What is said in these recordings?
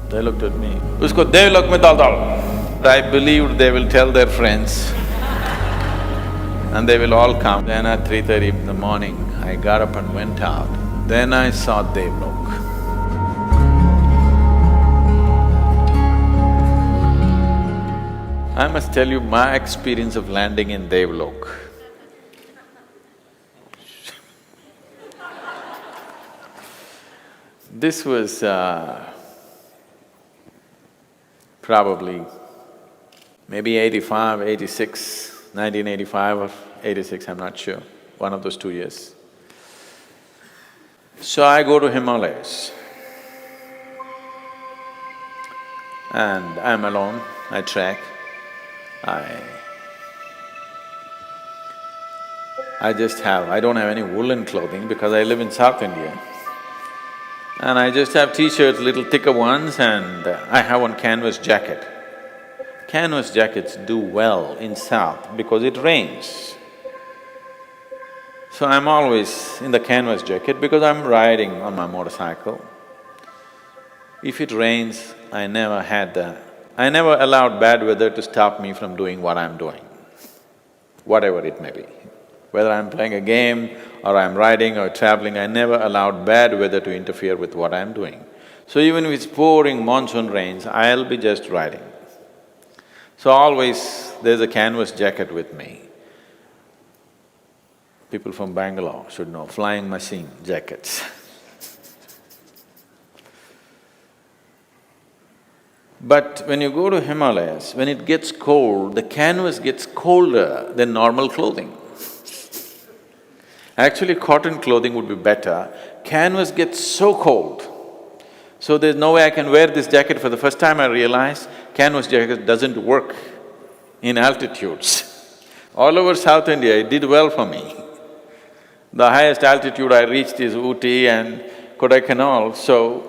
They looked at me, "Usko Devlok mein dal dal." I believed they will tell their friends and they will all come. Then at 3:30 in the morning, I got up and went out. Then I saw Devlok. I must tell you my experience of landing in Devlok. This was probably maybe 85, 86, 1985 or 86, I'm not sure, one of those 2 years. So I go to Himalayas and I'm alone, I trek. I don't have any woolen clothing because I live in South India. And I just have t-shirts, little thicker ones, and I have one canvas jacket. Canvas jackets do well in South because it rains. So I'm always in the canvas jacket because I'm riding on my motorcycle. If it rains, I never allowed bad weather to stop me from doing what I'm doing, whatever it may be. Whether I'm playing a game or I'm riding or traveling, I never allowed bad weather to interfere with what I'm doing. So even if it's pouring monsoon rains, I'll be just riding. So always there's a canvas jacket with me. People from Bangalore should know, flying machine jackets. But when you go to Himalayas, when it gets cold, the canvas gets colder than normal clothing. Actually, cotton clothing would be better. Canvas gets so cold, so there's no way I can wear this jacket. For the first time I realized canvas jacket doesn't work in altitudes. All over South India, it did well for me. The highest altitude I reached is Ooty and Kodaikanal, so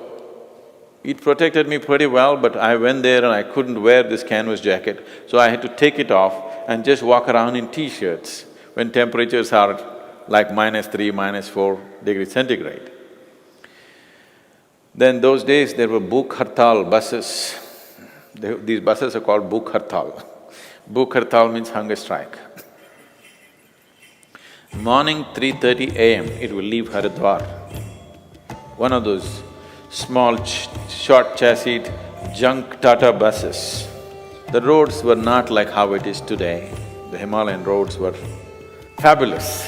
it protected me pretty well, but I went there and I couldn't wear this canvas jacket, so I had to take it off and just walk around in t-shirts when temperatures are like -3, -4 degrees centigrade. Then those days there were Bhuk Hartal buses. These buses are called Bhuk Hartal. Bhuk Hartal means hunger strike. Morning 3:30 AM, it will leave Haridwar. One of those small short chassis junk Tata buses. The roads were not like how it is today. The Himalayan roads were fabulous.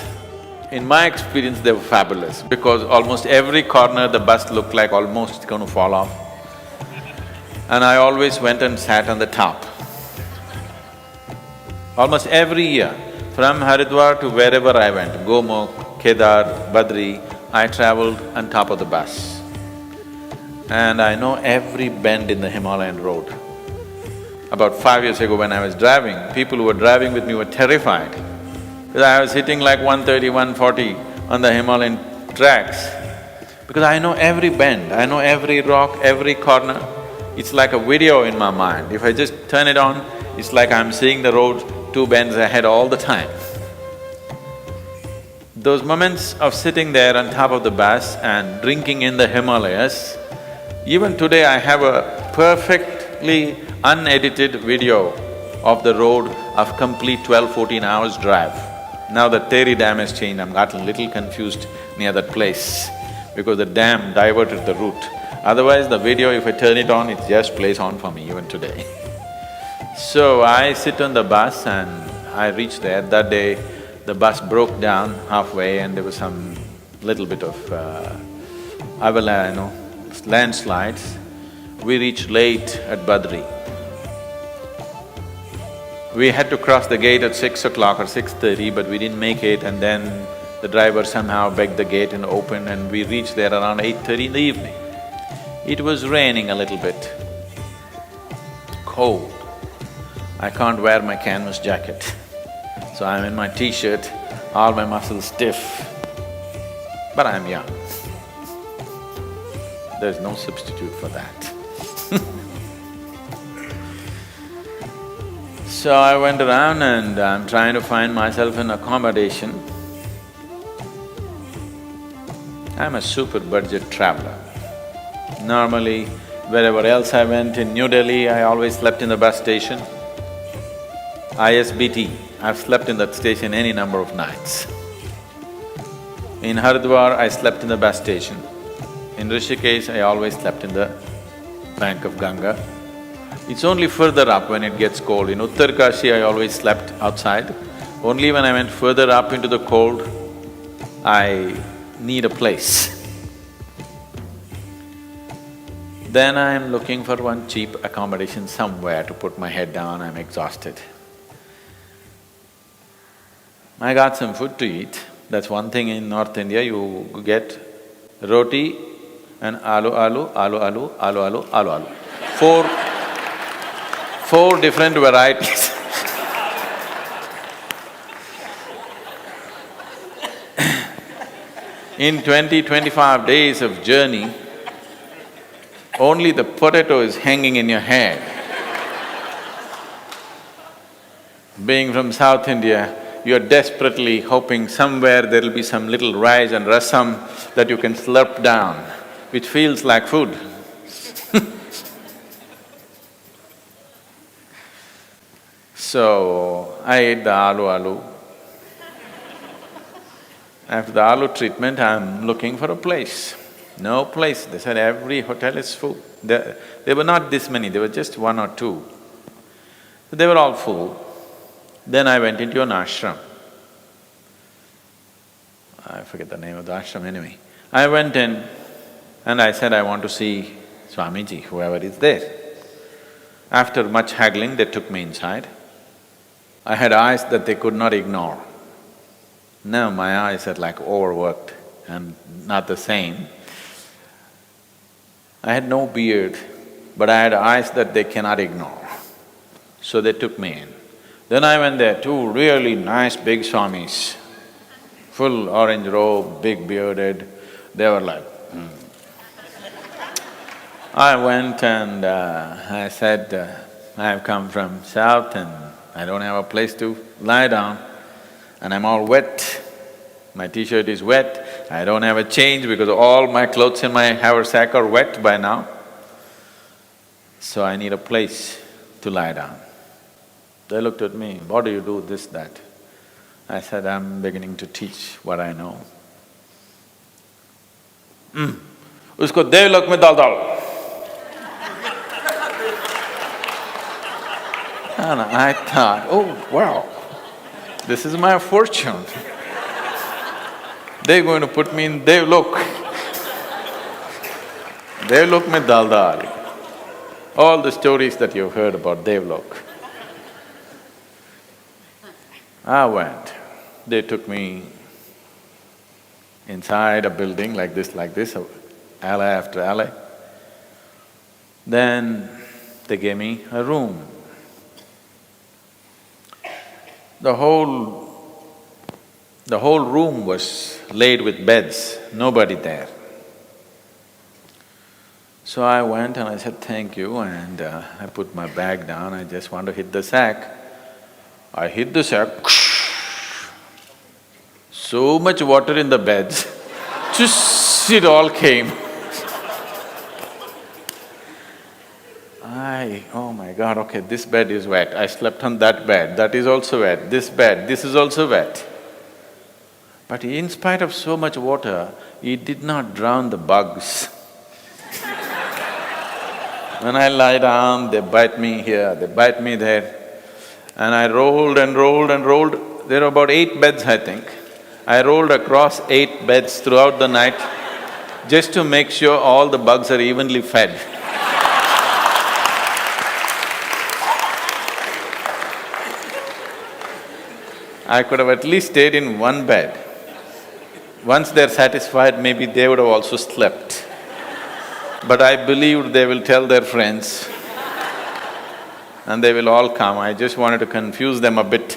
In my experience, they were fabulous because almost every corner the bus looked like almost it's going to fall off. And I always went and sat on the top. Almost every year, from Haridwar to wherever I went, Gomukh, Kedar, Badri, I travelled on top of the bus. And I know every bend in the Himalayan road. About 5 years ago when I was driving, people who were driving with me were terrified. Because I was hitting like 130, 140 on the Himalayan tracks. Because I know every bend, I know every rock, every corner. It's like a video in my mind. If I just turn it on, it's like I'm seeing the road 2 bends ahead all the time. Those moments of sitting there on top of the bus and drinking in the Himalayas, even today I have a perfectly unedited video of the road of complete 12-14 hours drive. Now the Teri Dam has changed, I'm got a little confused near that place because the dam diverted the route. Otherwise, the video, if I turn it on, it just plays on for me even today. So I sit on the bus and I reach there. That day, the bus broke down halfway and there was some little bit of landslides. We reached late at Badri. We had to cross the gate at 6 o'clock or 6:30, but we didn't make it, and then the driver somehow begged the gate and opened, and we reached there around 8:30 in the evening. It was raining a little bit, cold. I can't wear my canvas jacket, so I'm in my t-shirt, all my muscles stiff, but I'm young. There's no substitute for that. So I went around and I'm trying to find myself an accommodation. I'm a super budget traveler. Normally, Wherever else I went, in New Delhi, I always slept in the bus station. ISBT, I've slept in that station any number of nights. In Haridwar, I slept in the bus station. In Rishikesh, I always slept in the bank of Ganga. It's only further up when it gets cold. In Uttarkashi, I always slept outside. Only when I went further up into the cold, I need a place. Then I'm looking for one cheap accommodation somewhere to put my head down, I'm exhausted. I got some food to eat. That's one thing in North India, you get roti and aloo. Four different varieties. In 20-25 days of journey, only the potato is hanging in your head. Being from South India, you're desperately hoping somewhere there'll be some little rice and rasam that you can slurp down, which feels like food. So, I ate the aloo. After the aloo treatment, I'm looking for a place. No place. They said every hotel is full. There were not this many, there were just one or two. They were all full. Then I went into an ashram. I forget the name of the ashram anyway. I went in and I said, I want to see Swamiji, whoever is there. After much haggling, they took me inside. I had eyes that they could not ignore. Now my eyes are like overworked and not the same. I had no beard, but I had eyes that they cannot ignore. So they took me in. Then I went there, two really nice big swamis, full orange robe, big bearded, they were like, I went and I said, I have come from south and I don't have a place to lie down and I'm all wet. My t-shirt is wet, I don't have a change because all my clothes in my haversack are wet by now. So I need a place to lie down. They looked at me, what do you do, this, that? I said, I'm beginning to teach what I know. Usko devlok mein dal dal. And I thought, oh wow, this is my fortune. They're going to put me in devlok. Devlok mein dal dal. All the stories that you've heard about devlok. I went. They took me inside a building like this, alley after alley. Then they gave me a room. The whole room was laid with beds, nobody there. So I went and I said, thank you, and I put my bag down, I just want to hit the sack. I hit the sack, so much water in the beds, just it all came. Oh my God, okay, this bed is wet, I slept on that bed, that is also wet, this bed, this is also wet. But in spite of so much water, it did not drown the bugs. When I lie down, they bite me here, they bite me there. And I rolled and rolled and rolled. There were about 8 beds, I think. I rolled across 8 beds throughout the night just to make sure all the bugs are evenly fed. I could have at least stayed in one bed. Once they're satisfied, maybe they would have also slept. But I believed they will tell their friends and they will all come. I just wanted to confuse them a bit,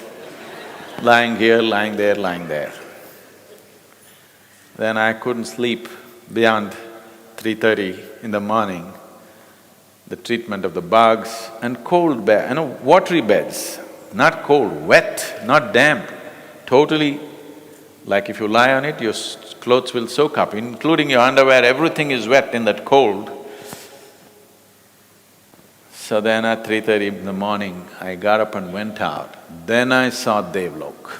lying here, lying there, lying there. Then I couldn't sleep beyond 3:30 in the morning. The treatment of the bugs and cold bed, watery beds, not cold, wet, not damp, totally like if you lie on it, your clothes will soak up, including your underwear, everything is wet in that cold. So then at 3:30 in the morning, I got up and went out. Then I saw Devlok.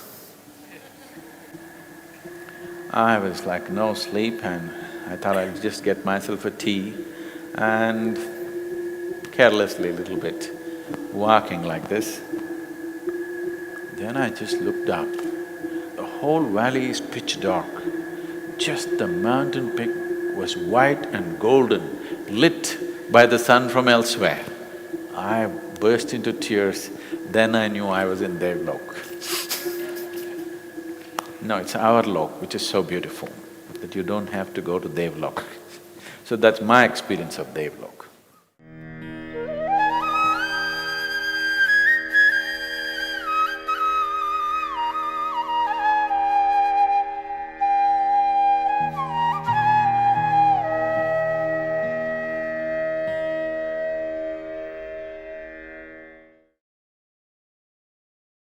I was like no sleep and I thought I'll just get myself a tea and carelessly a little bit, walking like this. Then I just looked up. The whole valley is pitch dark. Just the mountain peak was white and golden, lit by the sun from elsewhere. I burst into tears. Then I knew I was in Devlok. No, it's our lok which is so beautiful that you don't have to go to Devlok. So that's my experience of Devlok.